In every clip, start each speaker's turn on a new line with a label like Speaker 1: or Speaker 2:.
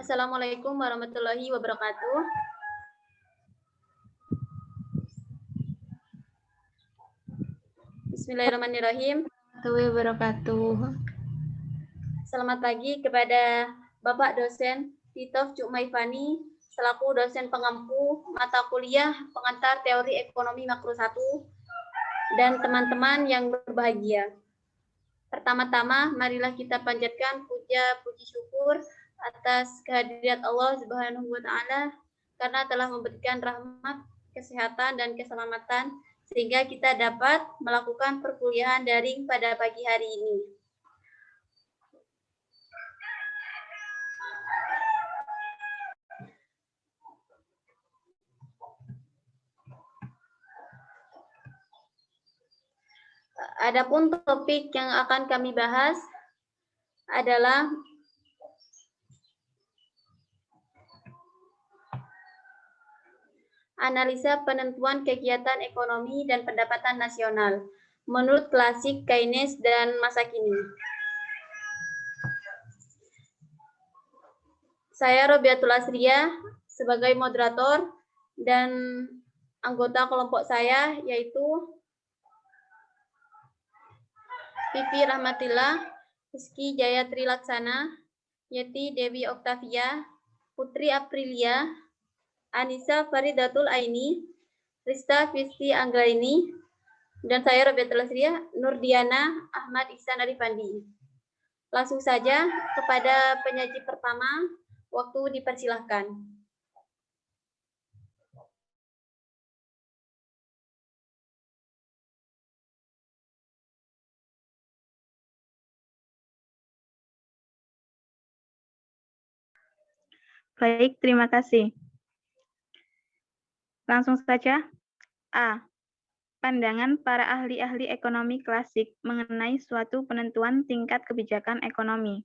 Speaker 1: Assalamualaikum warahmatullahi wabarakatuh. Bismillahirrahmanirrahim.
Speaker 2: Wabarakatuh.
Speaker 1: Selamat pagi kepada Bapak dosen Titof Cukmaifani selaku dosen pengampu mata kuliah pengantar teori ekonomi makro 1 dan teman-teman yang berbahagia. Pertama-tama, marilah kita panjatkan puja puji syukur atas kehadirat Allah Subhanahu wa taala karena telah memberikan rahmat, kesehatan dan keselamatan sehingga kita dapat melakukan perkuliahan daring pada pagi hari ini. Adapun topik yang akan kami bahas adalah analisa penentuan kegiatan ekonomi dan pendapatan nasional menurut klasik Keynes dan masa kini. Saya Robiatul Asria sebagai moderator dan anggota kelompok saya yaitu Vivi Rahmatillah, Rizky Jayatri Laksana, Yeti Dewi Oktavia, Putri Aprilia, Anissa Faridatul Aini, Rista Fisti Anggraini, dan saya Robiatul Asria, Nurdiana Ahmad Ihsan Arifandi. Langsung saja kepada penyaji pertama, waktu dipersilahkan.
Speaker 2: Baik, terima kasih. Langsung saja. A. Pandangan para ahli-ahli ekonomi klasik mengenai suatu penentuan tingkat kebijakan ekonomi.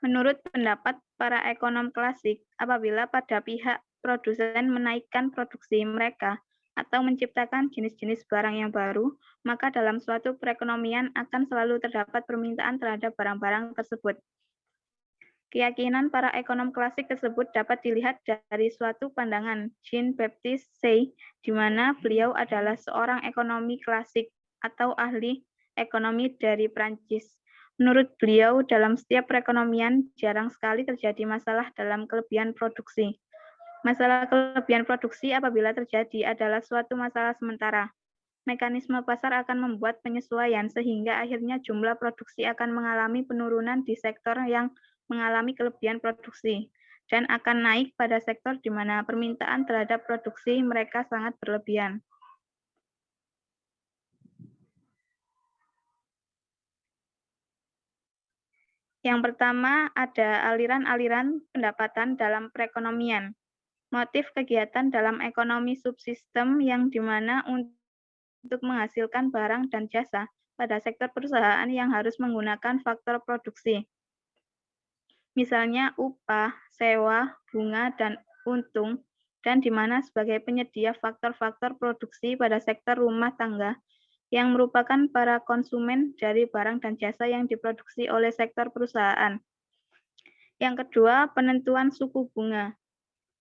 Speaker 2: Menurut pendapat para ekonom klasik, apabila pada pihak produsen menaikkan produksi mereka atau menciptakan jenis-jenis barang yang baru, maka dalam suatu perekonomian akan selalu terdapat permintaan terhadap barang-barang tersebut. Keyakinan para ekonom klasik tersebut dapat dilihat dari suatu pandangan Jean-Baptiste Say, di mana beliau adalah seorang ekonomi klasik atau ahli ekonomi dari Prancis. Menurut beliau, dalam setiap perekonomian jarang sekali terjadi masalah dalam kelebihan produksi. Masalah kelebihan produksi apabila terjadi adalah suatu masalah sementara. Mekanisme pasar akan membuat penyesuaian sehingga akhirnya jumlah produksi akan mengalami penurunan di sektor yang mengalami kelebihan produksi dan akan naik pada sektor di mana permintaan terhadap produksi mereka sangat berlebihan. Yang pertama, ada aliran-aliran pendapatan dalam perekonomian. Motif kegiatan dalam ekonomi subsistem yang dimana untuk menghasilkan barang dan jasa pada sektor perusahaan yang harus menggunakan faktor produksi. Misalnya upah, sewa, bunga, dan untung, dan di mana sebagai penyedia faktor-faktor produksi pada sektor rumah tangga yang merupakan para konsumen dari barang dan jasa yang diproduksi oleh sektor perusahaan. Yang kedua, penentuan suku bunga.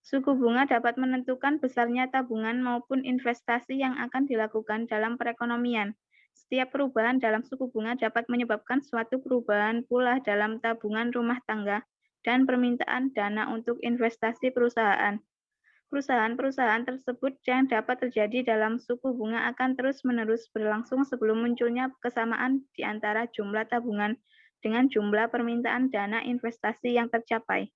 Speaker 2: Suku bunga dapat menentukan besarnya tabungan maupun investasi yang akan dilakukan dalam perekonomian. Setiap perubahan dalam suku bunga dapat menyebabkan suatu perubahan pula dalam tabungan rumah tangga dan permintaan dana untuk investasi perusahaan. Perusahaan-perusahaan tersebut yang dapat terjadi dalam suku bunga akan terus-menerus berlangsung sebelum munculnya kesamaan di antara jumlah tabungan dengan jumlah permintaan dana investasi yang tercapai.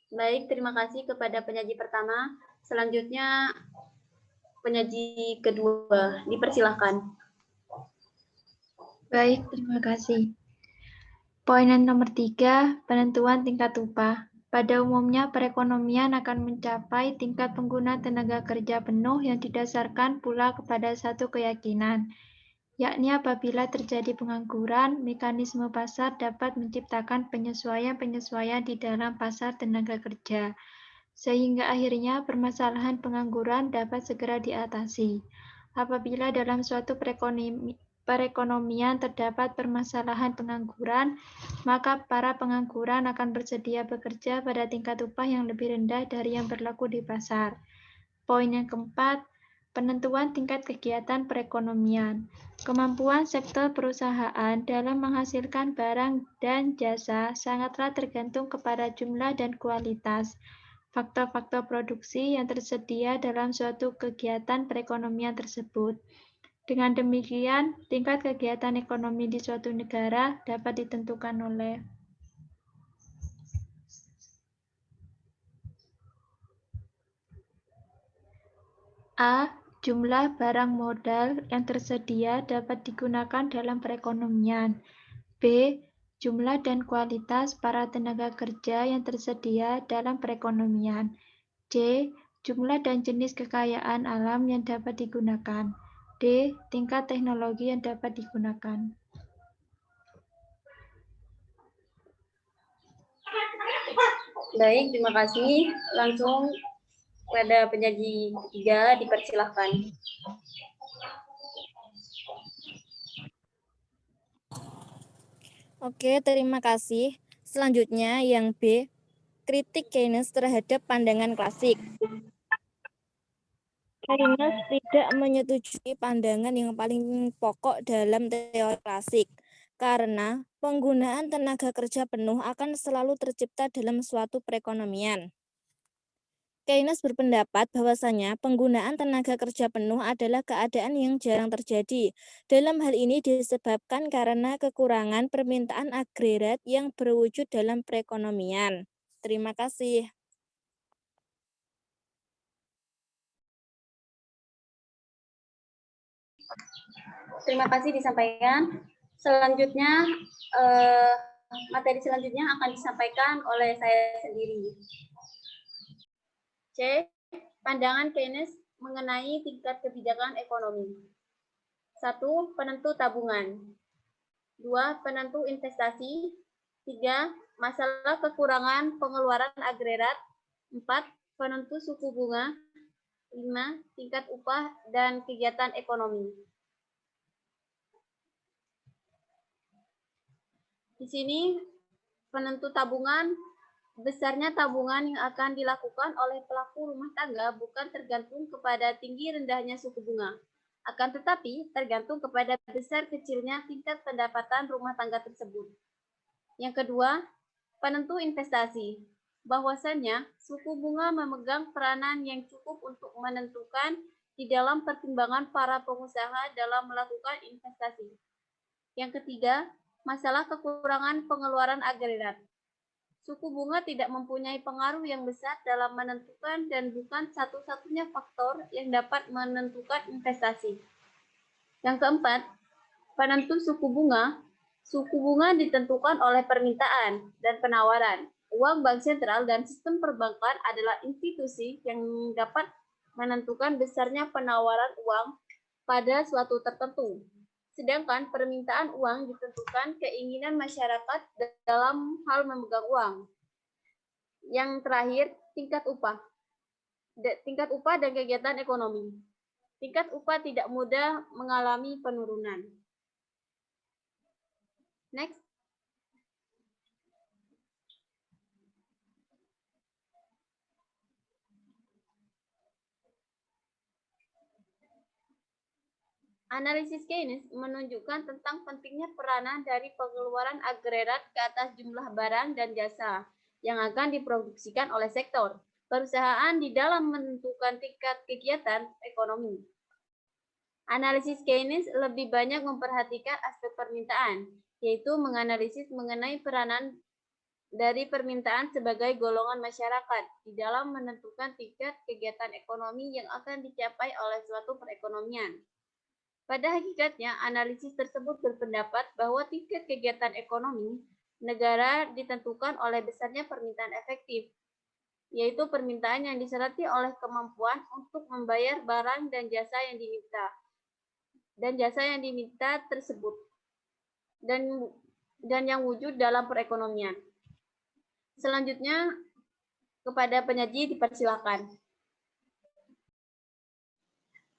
Speaker 1: Baik, terima kasih kepada penyaji pertama. Selanjutnya penyaji kedua, dipersilahkan.
Speaker 3: Baik, terima kasih. Poin nomor 3, penentuan tingkat upah. Pada umumnya, perekonomian akan mencapai tingkat pengguna tenaga kerja penuh yang didasarkan pula kepada satu keyakinan, yakni apabila terjadi pengangguran, mekanisme pasar dapat menciptakan penyesuaian-penyesuaian di dalam pasar tenaga kerja. sehingga akhirnya permasalahan pengangguran dapat segera diatasi. Apabila dalam suatu perekonomian terdapat permasalahan pengangguran, maka para pengangguran akan bersedia bekerja pada tingkat upah yang lebih rendah dari yang berlaku di pasar. Poin yang keempat, penentuan tingkat kegiatan perekonomian. Kemampuan sektor perusahaan dalam menghasilkan barang dan jasa sangatlah tergantung kepada jumlah dan kualitas faktor-faktor produksi yang tersedia dalam suatu kegiatan perekonomian tersebut. Dengan demikian, tingkat kegiatan ekonomi di suatu negara dapat ditentukan oleh A. Jumlah barang modal yang tersedia dapat digunakan dalam perekonomian. B. Jumlah dan kualitas para tenaga kerja yang tersedia dalam perekonomian. C. Jumlah dan jenis kekayaan alam yang dapat digunakan. D. Tingkat teknologi yang dapat digunakan.
Speaker 1: Baik, terima kasih. Langsung pada penyaji ketiga, dipersilahkan.
Speaker 4: Oke, terima kasih. Selanjutnya yang B, kritik Keynes terhadap pandangan klasik. Keynes tidak menyetujui pandangan yang paling pokok dalam teori klasik, karena penggunaan tenaga kerja penuh akan selalu tercipta dalam suatu perekonomian. Keynes berpendapat bahwasanya penggunaan tenaga kerja penuh adalah keadaan yang jarang terjadi. Dalam hal ini disebabkan karena kekurangan permintaan agregat yang berwujud dalam perekonomian. Terima kasih.
Speaker 1: Terima kasih disampaikan. Selanjutnya, materi selanjutnya akan disampaikan oleh saya sendiri. C. Pandangan Keynes mengenai tingkat kebijakan ekonomi. 1. Penentu tabungan. 2. Penentu investasi. 3. Masalah kekurangan pengeluaran agregat. 4. Penentu suku bunga. 5. Tingkat upah dan kegiatan ekonomi. Di sini penentu tabungan, besarnya tabungan yang akan dilakukan oleh pelaku rumah tangga bukan tergantung kepada tinggi rendahnya suku bunga, akan tetapi tergantung kepada besar kecilnya tingkat pendapatan rumah tangga tersebut. Yang kedua, penentu investasi. Bahwasannya suku bunga memegang peranan yang cukup untuk menentukan di dalam pertimbangan para pengusaha dalam melakukan investasi. Yang ketiga, masalah kekurangan pengeluaran agregat. Suku bunga tidak mempunyai pengaruh yang besar dalam menentukan dan bukan satu-satunya faktor yang dapat menentukan investasi. Yang keempat, penentu suku bunga. Suku bunga ditentukan oleh permintaan dan penawaran. Uang bank sentral dan sistem perbankan adalah institusi yang dapat menentukan besarnya penawaran uang pada suatu tertentu. Sedangkan permintaan uang ditentukan keinginan masyarakat dalam hal memegang uang. Yang terakhir, tingkat upah. Tingkat upah dan kegiatan ekonomi. Tingkat upah tidak mudah mengalami penurunan. Next. Analisis Keynes menunjukkan tentang pentingnya peranan dari pengeluaran agregat ke atas jumlah barang dan jasa yang akan diproduksikan oleh sektor perusahaan di dalam menentukan tingkat kegiatan ekonomi. Analisis Keynes lebih banyak memperhatikan aspek permintaan, yaitu menganalisis mengenai peranan dari permintaan sebagai golongan masyarakat di dalam menentukan tingkat kegiatan ekonomi yang akan dicapai oleh suatu perekonomian. Pada hakikatnya, analisis tersebut berpendapat bahwa tingkat kegiatan ekonomi negara ditentukan oleh besarnya permintaan efektif, yaitu permintaan yang disertai oleh kemampuan untuk membayar barang dan jasa yang diminta tersebut, dan yang wujud dalam perekonomian. Selanjutnya, Kepada penyaji dipersilakan.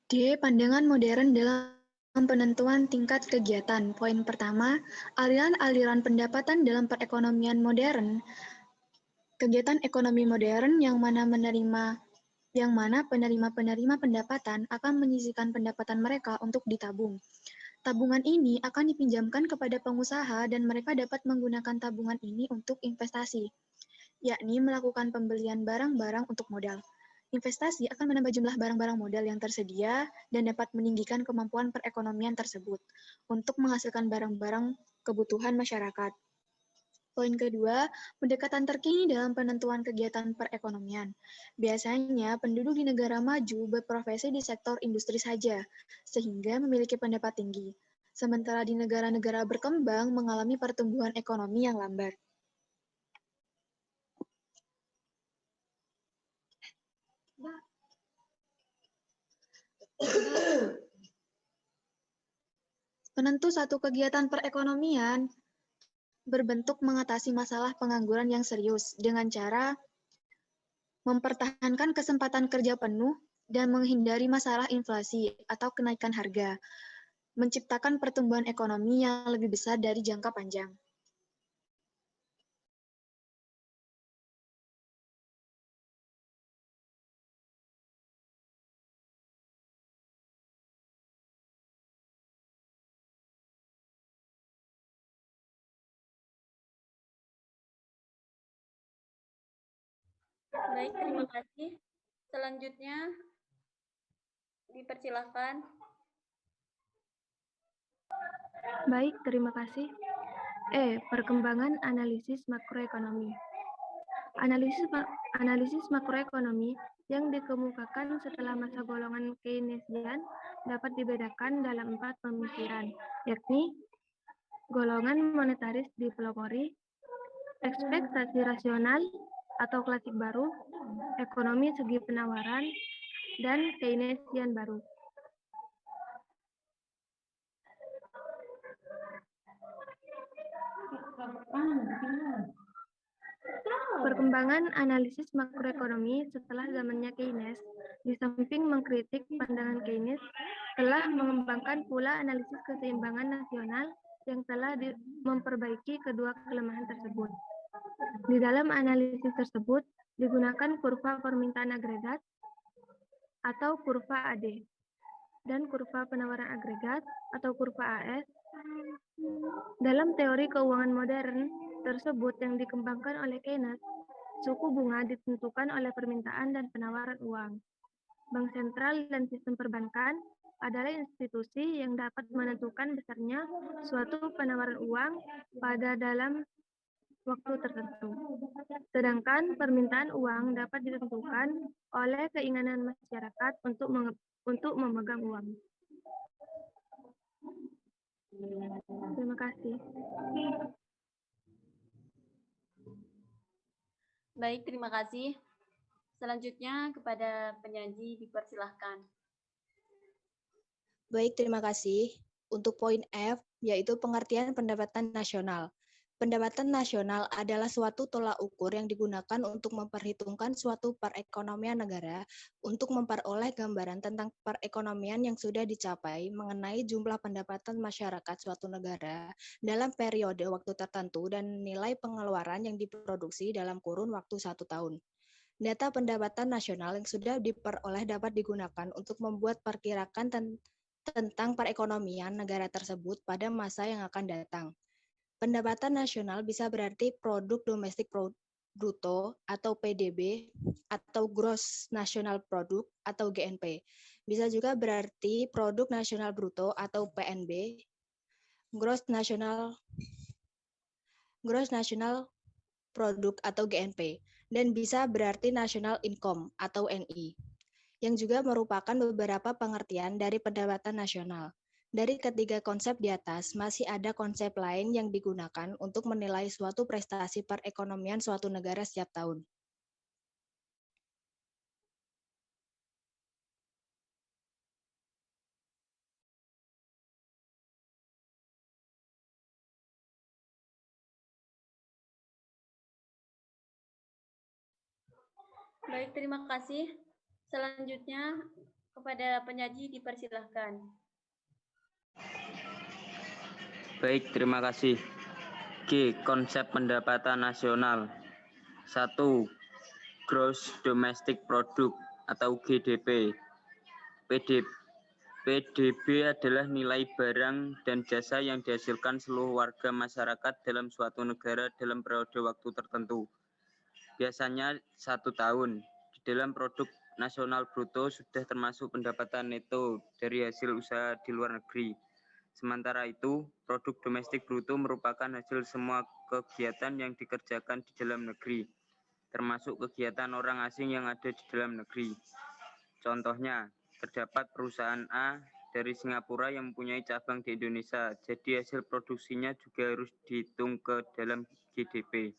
Speaker 5: D. Pandangan modern dalam penentuan tingkat kegiatan. Poin pertama, aliran-aliran pendapatan dalam perekonomian modern. Kegiatan ekonomi modern yang mana penerima-penerima pendapatan akan menyisihkan pendapatan mereka untuk ditabung. Tabungan ini akan dipinjamkan kepada pengusaha dan mereka dapat menggunakan tabungan ini untuk investasi, yakni melakukan pembelian barang-barang untuk modal. Investasi akan menambah jumlah barang-barang modal yang tersedia dan dapat meninggikan kemampuan perekonomian tersebut untuk menghasilkan barang-barang kebutuhan masyarakat. Poin kedua, pendekatan terkini dalam penentuan kegiatan perekonomian. Biasanya, penduduk di negara maju berprofesi di sektor industri saja, sehingga memiliki pendapat tinggi. Sementara di negara-negara berkembang mengalami pertumbuhan ekonomi yang lambat. Penentu satu kegiatan perekonomian berbentuk mengatasi masalah pengangguran yang serius dengan cara mempertahankan kesempatan kerja penuh dan menghindari masalah inflasi atau kenaikan harga, menciptakan pertumbuhan ekonomi yang lebih besar dari jangka panjang.
Speaker 1: Baik, terima kasih. Selanjutnya dipersilakan.
Speaker 3: Baik, terima kasih. Perkembangan analisis makroekonomi. Analisis makroekonomi yang dikemukakan setelah masa golongan Keynesian dapat dibedakan dalam 4 pemikiran, yakni golongan monetaris dipelopori, ekspektasi rasional atau klasik baru, ekonomi segi penawaran, dan Keynesian baru. Perkembangan analisis makroekonomi setelah zamannya Keynes, di samping mengkritik pandangan Keynes, telah mengembangkan pula analisis keseimbangan nasional yang telah memperbaiki kedua kelemahan tersebut. Di dalam analisis tersebut digunakan kurva permintaan agregat atau kurva AD dan kurva penawaran agregat atau kurva AS. Dalam teori keuangan modern tersebut yang dikembangkan oleh Keynes, suku bunga ditentukan oleh permintaan dan penawaran uang. Bank sentral dan sistem perbankan adalah institusi yang dapat menentukan besarnya suatu penawaran uang pada dalam waktu tertentu. Sedangkan permintaan uang dapat ditentukan oleh keinginan masyarakat untuk memegang uang. Terima kasih.
Speaker 1: Baik, terima kasih. Selanjutnya kepada penyaji dipersilahkan.
Speaker 6: Baik, terima kasih. Untuk poin F, yaitu pengertian pendapatan nasional. Pendapatan nasional adalah suatu tolak ukur yang digunakan untuk memperhitungkan suatu perekonomian negara untuk memperoleh gambaran tentang perekonomian yang sudah dicapai mengenai jumlah pendapatan masyarakat suatu negara dalam periode waktu tertentu dan nilai pengeluaran yang diproduksi dalam kurun waktu 1 tahun. Data pendapatan nasional yang sudah diperoleh dapat digunakan untuk membuat perkiraan tentang perekonomian negara tersebut pada masa yang akan datang. Pendapatan nasional bisa berarti produk domestik bruto atau PDB atau gross national product atau GNP. Bisa juga berarti produk nasional bruto atau PNB, gross national product atau GNP, dan bisa berarti national income atau NI, yang juga merupakan beberapa pengertian dari pendapatan nasional. Dari ketiga konsep di atas, masih ada konsep lain yang digunakan untuk menilai suatu prestasi perekonomian suatu negara setiap tahun.
Speaker 1: Baik, terima kasih. Selanjutnya kepada penyaji dipersilahkan.
Speaker 7: Baik, terima kasih. G. Konsep pendapatan nasional. 1. Gross Domestic Product atau GDP. PDB adalah nilai barang dan jasa yang dihasilkan seluruh warga masyarakat dalam suatu negara dalam periode waktu tertentu. Biasanya 1 tahun. Di dalam produk nasional bruto sudah termasuk pendapatan neto dari hasil usaha di luar negeri. Sementara itu, produk domestik bruto merupakan hasil semua kegiatan yang dikerjakan di dalam negeri, termasuk kegiatan orang asing yang ada di dalam negeri. Contohnya, terdapat perusahaan A dari Singapura yang mempunyai cabang di Indonesia, jadi hasil produksinya juga harus dihitung ke dalam GDP.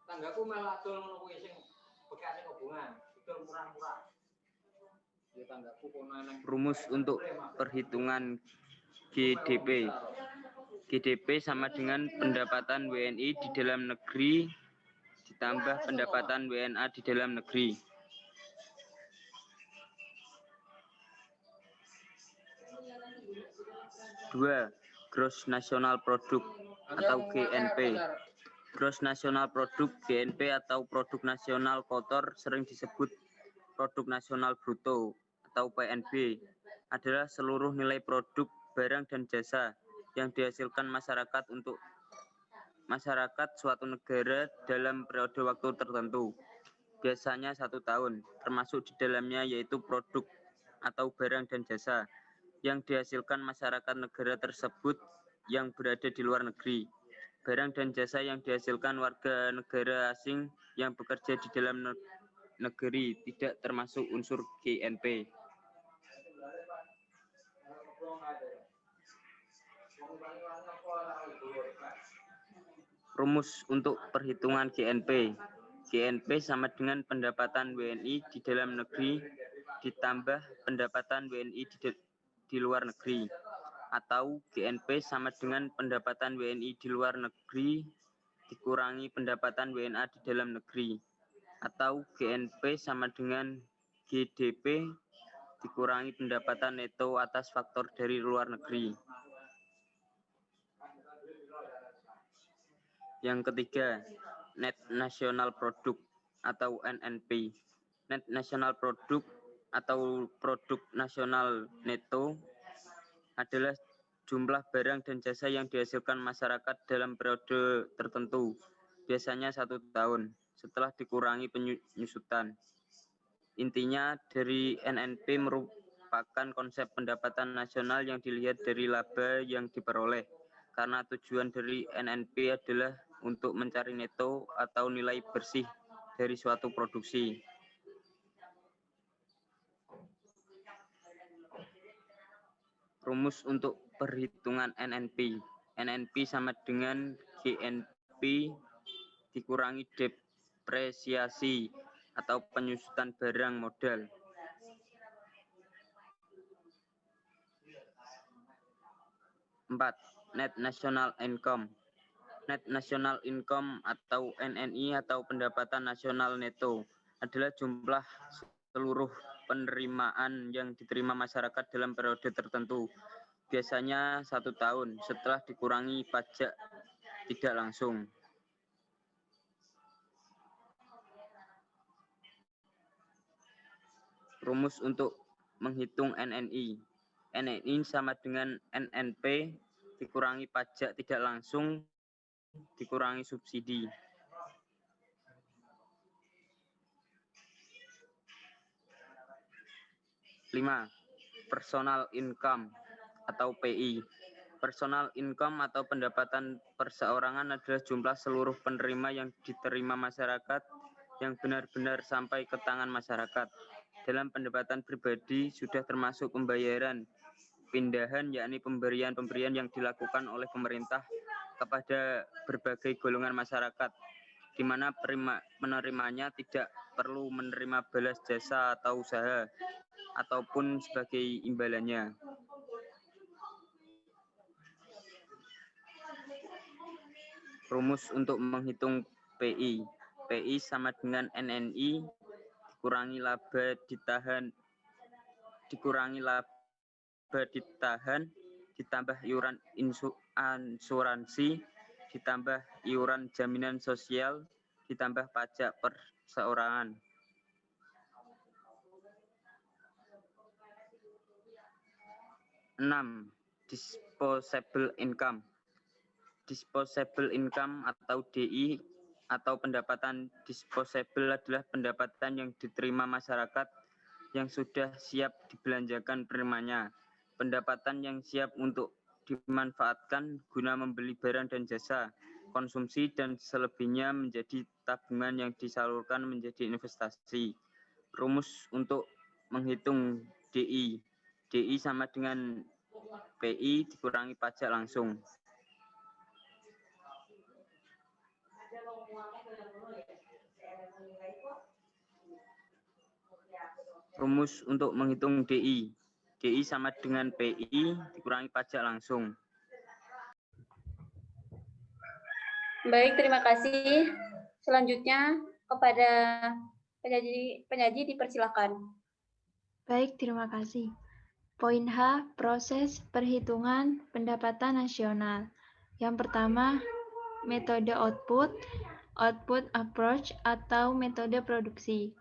Speaker 8: Tanggaku malah dol ngono kuwi sing bekane hubungan, dol murah-murah. Ya tanggaku kono nang
Speaker 7: Rumus untuk perhitungan GDP. GDP sama dengan pendapatan WNI di dalam negeri ditambah pendapatan WNA di dalam negeri. Dua, Gross National Product atau GNP. Gross National Product GNP atau produk nasional kotor sering disebut produk nasional bruto atau PNB adalah seluruh nilai produk, barang dan jasa yang dihasilkan masyarakat untuk masyarakat suatu negara dalam periode waktu tertentu, biasanya 1 tahun, termasuk di dalamnya yaitu produk atau barang dan jasa yang dihasilkan masyarakat negara tersebut yang berada di luar negeri. Barang dan jasa yang dihasilkan warga negara asing yang bekerja di dalam negeri tidak termasuk unsur GNP. Rumus untuk perhitungan GNP. GNP sama dengan pendapatan WNI di dalam negeri ditambah pendapatan WNI di luar negeri. Atau GNP sama dengan pendapatan WNI di luar negeri dikurangi pendapatan WNA di dalam negeri. Atau GNP sama dengan GDP dikurangi pendapatan neto atas faktor dari luar negeri. Yang ketiga, Net National Product atau NNP. Net National Product atau produk nasional neto adalah jumlah barang dan jasa yang dihasilkan masyarakat dalam periode tertentu, biasanya 1 tahun, setelah dikurangi penyusutan. Intinya dari NNP merupakan konsep pendapatan nasional yang dilihat dari laba yang diperoleh, karena tujuan dari NNP adalah untuk mencari neto atau nilai bersih dari suatu produksi. Rumus untuk perhitungan NNP. NNP sama dengan GNP dikurangi depresiasi atau penyusutan barang modal. Empat, Net National Income. Net National Income atau NNI atau pendapatan nasional neto adalah jumlah seluruh penerimaan yang diterima masyarakat dalam periode tertentu, biasanya 1 tahun setelah dikurangi pajak tidak langsung. Rumus untuk menghitung NNI. NNI sama dengan NNP dikurangi pajak tidak langsung dikurangi subsidi. 5. Personal income atau PI. Personal income atau pendapatan perseorangan adalah jumlah seluruh penerima yang diterima masyarakat yang benar-benar sampai ke tangan masyarakat. Dalam pendapatan pribadi sudah termasuk pembayaran pindahan, yakni pemberian-pemberian yang dilakukan oleh pemerintah kepada berbagai golongan masyarakat, di mana penerimanya tidak perlu menerima balas jasa atau usaha, ataupun sebagai imbalannya. Rumus untuk menghitung PI. PI sama dengan NNI dikurangi laba ditahan ditambah iuran asuransi ditambah iuran jaminan sosial ditambah pajak perseorangan. 6. Disposable income. Disposable income atau DI atau pendapatan disposable adalah pendapatan yang diterima masyarakat yang sudah siap dibelanjakan penerimanya. Pendapatan yang siap untuk dimanfaatkan guna membeli barang dan jasa, konsumsi dan selebihnya menjadi tabungan yang disalurkan menjadi investasi. Rumus untuk menghitung DI. DI sama dengan PI dikurangi pajak langsung. Rumus untuk menghitung DI. DI sama dengan PI dikurangi pajak langsung.
Speaker 1: Baik, terima kasih. Selanjutnya kepada penyaji dipersilakan.
Speaker 3: Baik, terima kasih. Poin H, proses perhitungan pendapatan nasional. Yang pertama, metode output approach atau metode produksi.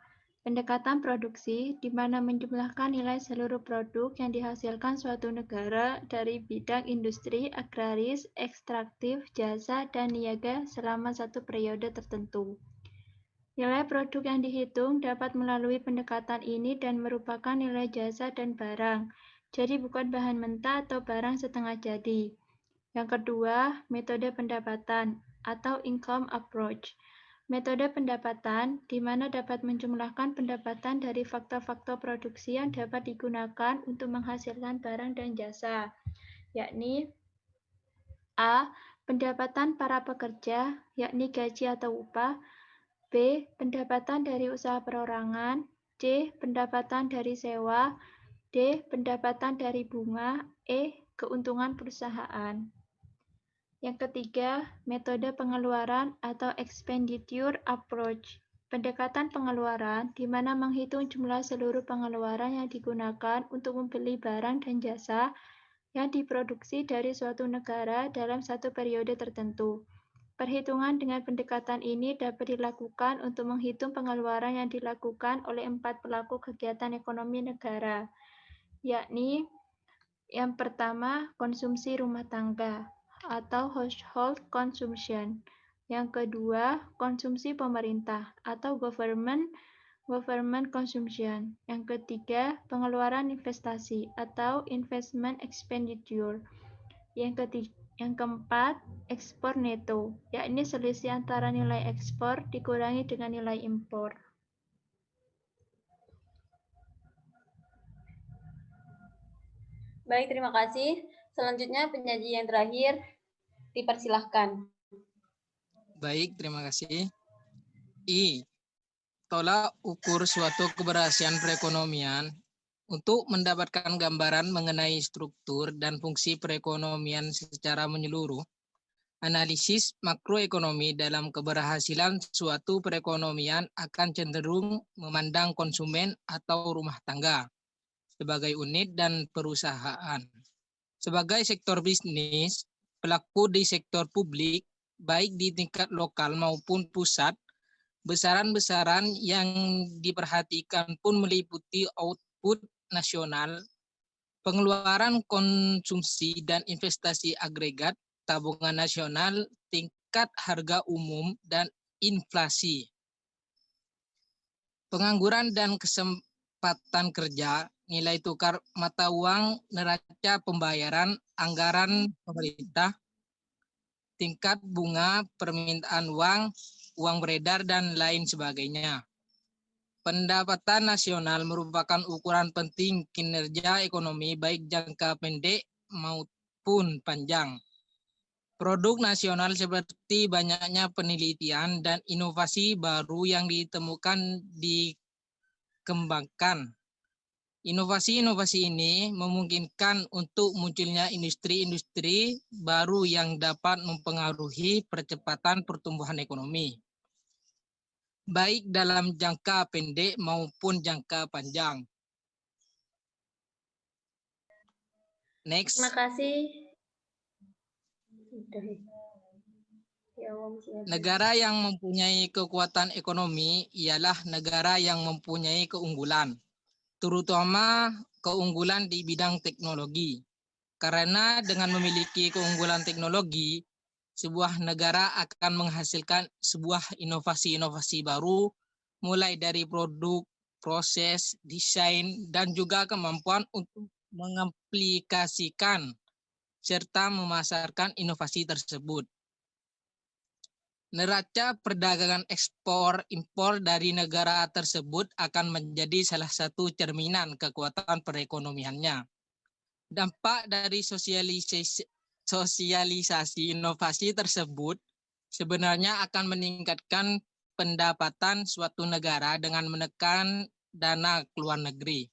Speaker 3: Pendekatan produksi di mana menjumlahkan nilai seluruh produk yang dihasilkan suatu negara dari bidang industri, agraris, ekstraktif, jasa, dan niaga selama satu periode tertentu. Nilai produk yang dihitung dapat melalui pendekatan ini dan merupakan nilai jasa dan barang, jadi bukan bahan mentah atau barang setengah jadi. Yang kedua, metode pendapatan atau income approach. Metode pendapatan di mana dapat menjumlahkan pendapatan dari faktor-faktor produksi yang dapat digunakan untuk menghasilkan barang dan jasa, yakni A. Pendapatan para pekerja, yakni gaji atau upah. B. Pendapatan dari usaha perorangan. C. Pendapatan dari sewa. D. Pendapatan dari bunga. E. Keuntungan perusahaan. Yang ketiga, metode pengeluaran atau expenditure approach. Pendekatan pengeluaran di mana menghitung jumlah seluruh pengeluaran yang digunakan untuk membeli barang dan jasa yang diproduksi dari suatu negara dalam satu periode tertentu. Perhitungan dengan pendekatan ini dapat dilakukan untuk menghitung pengeluaran yang dilakukan oleh 4 pelaku kegiatan ekonomi negara, yakni yang pertama, konsumsi rumah tangga atau household consumption. Yang kedua, konsumsi pemerintah atau government consumption. Yang ketiga, pengeluaran investasi atau investment expenditure. Yang keempat, ekspor neto, yakni selisih antara nilai ekspor dikurangi dengan nilai impor.
Speaker 1: Baik, terima kasih. Selanjutnya penyaji yang terakhir dipersilahkan.
Speaker 9: Baik, terima kasih. I. Tolak ukur suatu keberhasilan perekonomian. Untuk mendapatkan gambaran mengenai struktur dan fungsi perekonomian secara menyeluruh, analisis makroekonomi dalam keberhasilan suatu perekonomian akan cenderung memandang konsumen atau rumah tangga sebagai unit dan perusahaan. Sebagai sektor bisnis, pelaku di sektor publik, baik di tingkat lokal maupun pusat, besaran-besaran yang diperhatikan pun meliputi output nasional, pengeluaran konsumsi dan investasi agregat, tabungan nasional, tingkat harga umum, dan inflasi. Pengangguran dan kesempatan kerja, nilai tukar mata uang, neraca pembayaran, anggaran pemerintah, tingkat bunga, permintaan uang beredar, dan lain sebagainya. Pendapatan nasional merupakan ukuran penting kinerja ekonomi baik jangka pendek maupun panjang. Produk nasional seperti banyaknya penelitian dan inovasi baru yang ditemukan dikembangkan. Inovasi-inovasi ini memungkinkan untuk munculnya industri-industri baru yang dapat mempengaruhi percepatan pertumbuhan ekonomi, baik dalam jangka pendek maupun jangka panjang. Next.
Speaker 1: Terima kasih.
Speaker 9: Negara yang mempunyai kekuatan ekonomi ialah negara yang mempunyai keunggulan, terutama keunggulan di bidang teknologi. Karena dengan memiliki keunggulan teknologi, sebuah negara akan menghasilkan sebuah inovasi-inovasi baru, mulai dari produk, proses, desain, dan juga kemampuan untuk mengaplikasikan serta memasarkan inovasi tersebut. Neraca perdagangan ekspor-impor dari negara tersebut akan menjadi salah satu cerminan kekuatan perekonomiannya. Dampak dari sosialisasi inovasi tersebut sebenarnya akan meningkatkan pendapatan suatu negara dengan menekan dana ke luar negeri.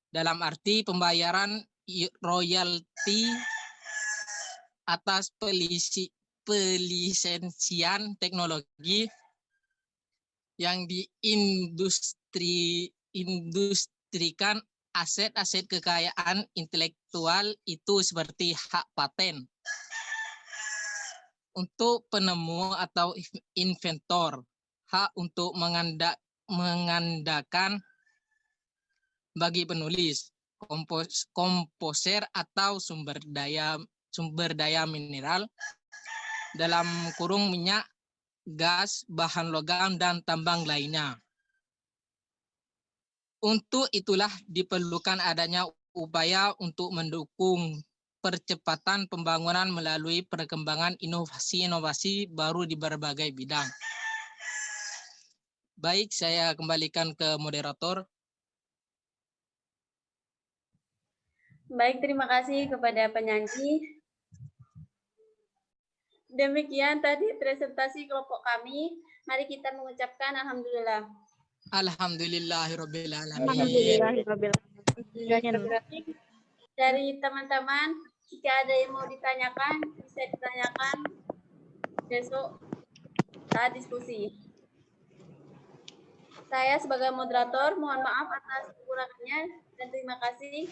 Speaker 9: Dalam arti pembayaran royalti atas pelisensian teknologi yang diindustrikan aset-aset kekayaan intelektual itu seperti hak paten untuk penemu atau inventor, hak untuk mengandalkan bagi penulis, komposer atau sumber daya mineral dalam kurung minyak, gas, bahan logam, dan tambang lainnya. Untuk itulah diperlukan adanya upaya untuk mendukung percepatan pembangunan melalui perkembangan inovasi-inovasi baru di berbagai bidang. Baik, saya kembalikan ke moderator.
Speaker 1: Baik, terima kasih kepada penyanyi. Demikian tadi presentasi kelompok kami. Mari kita mengucapkan alhamdulillah.
Speaker 9: Alhamdulillahirabbil alamin.
Speaker 2: Alhamdulillahirabbil alamin.
Speaker 1: Dari teman-teman, jika ada yang mau ditanyakan, bisa ditanyakan besok saat diskusi. Saya sebagai moderator mohon maaf atas kekurangannya dan terima kasih.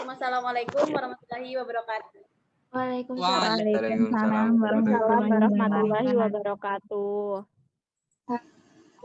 Speaker 1: Wassalamualaikum warahmatullahi wabarakatuh.
Speaker 3: Waalaikumsalam.
Speaker 2: Waalaikumsalam warahmatullahi wabarakatuh.